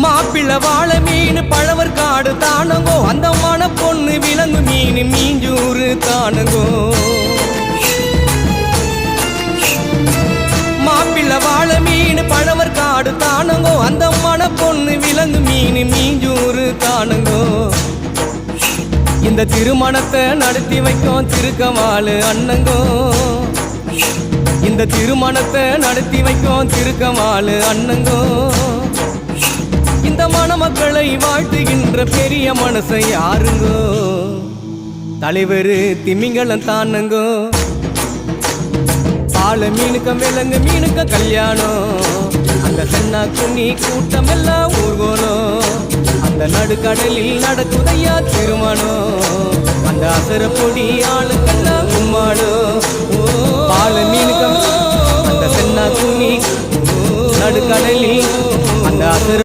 மாப்பிள்ள வாழை மீன் பழவர் காடு தானங்கோ அந்த மன பொண்ணு விலங்கு மீன் மீஞ்சூறு தானங்கோ மாப்பிள்ள வாழை மீன் பழவர் காடு தானங்கோ அந்த மன பொண்ணு விலங்கு மீன் மீஞ்சூறு தானங்கோ இந்த திருமணத்தை நடத்தி வைக்கும் திருக்கமாலு அண்ணங்கோ இந்த திருமணத்தை நடத்தி வைக்கும் திருக்கமாலு அண்ணங்கோ இந்த மணமக்களை வாழ்த்துகின்ற பெரிய மனசை யாருங்கோ தலைவர் திமிங்கலம் தானுங்கோ பால மீனுக்கம் விலங்கு மீனுக்க கல்யாணம் அந்த சென்னா குன்னி கூட்டம் எல்லாம் ஊர்கோலம் அந்த நடுக்கடலில் நடக்குதையா திருமணம் அந்த அசர பொடி ஆளுக்கெல்லாம் கும்மாடும் பால மீனுக்கம் அந்த சென்னா குன்னி நடுக்கடலில் அந்த அசர